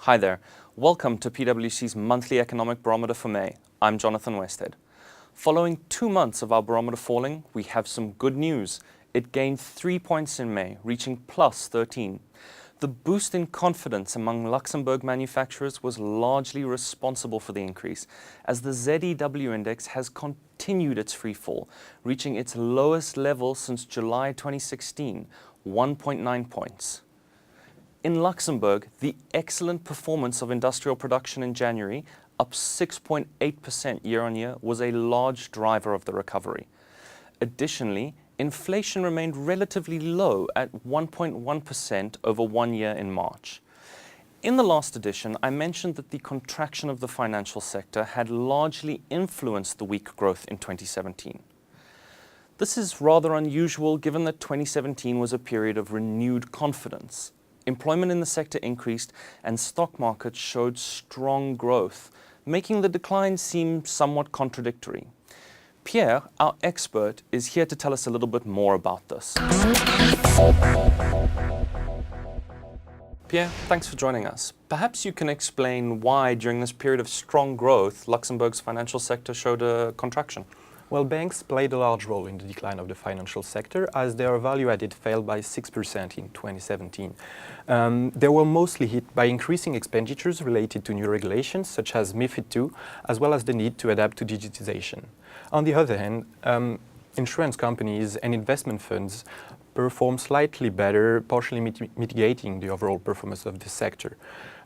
Hi there. Welcome to PwC's monthly economic barometer for May. I'm Jonathan Westhead. Following 2 months of our barometer falling, we have some good news. It gained 3 points in May, reaching plus 13. The boost in confidence among Luxembourg manufacturers was largely responsible for the increase, as the ZEW index has continued its free fall, reaching its lowest level since July 2016, 1.9 points. In Luxembourg, the excellent performance of industrial production in January, up 6.8% year-on-year, was a large driver of the recovery. Additionally, inflation remained relatively low at 1.1% over 1 year in March. In the last edition, I mentioned that the contraction of the financial sector had largely influenced the weak growth in 2017. This is rather unusual given that 2017 was a period of renewed confidence. Employment in the sector increased and stock markets showed strong growth, making the decline seem somewhat contradictory. Pierre, our expert, is here to tell us a little bit more about this. Pierre, thanks for joining us. Perhaps you can explain why, during this period of strong growth, Luxembourg's financial sector showed a contraction. Well, banks played a large role in the decline of the financial sector, as their value added fell by 6% in 2017. They were mostly hit by increasing expenditures related to new regulations, such as MiFID II, as well as the need to adapt to digitization. On the other hand, insurance companies and investment funds performed slightly better, partially mitigating the overall performance of the sector.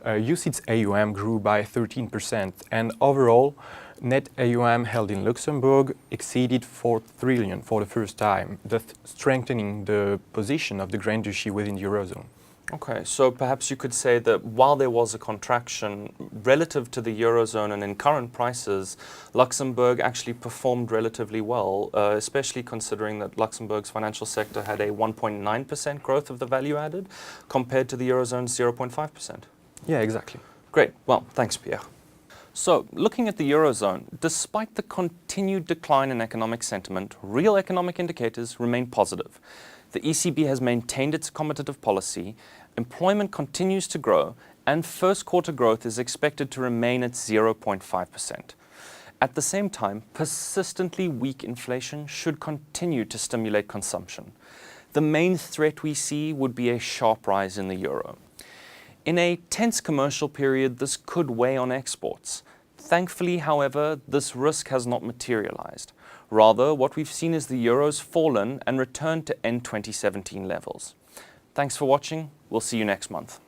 UCITS AUM grew by 13%, and overall, net AUM held in Luxembourg exceeded 4 trillion for the first time, thus strengthening the position of the Grand Duchy within the Eurozone. Okay, so perhaps you could say that while there was a contraction relative to the Eurozone and in current prices, Luxembourg actually performed relatively well, especially considering that Luxembourg's financial sector had a 1.9% growth of the value added compared to the Eurozone's 0.5%. Yeah, exactly. Great. Well, thanks, Pierre. So, looking at the Eurozone, despite the continued decline in economic sentiment, real economic indicators remain positive. The ECB has maintained its accommodative policy, employment continues to grow, and first quarter growth is expected to remain at 0.5%. At the same time, persistently weak inflation should continue to stimulate consumption. The main threat we see would be a sharp rise in the euro. In a tense commercial period, this could weigh on exports. Thankfully, however, this risk has not materialized. Rather, what we've seen is the euro's fallen and returned to end 2017 levels. Thanks for watching. We'll see you next month.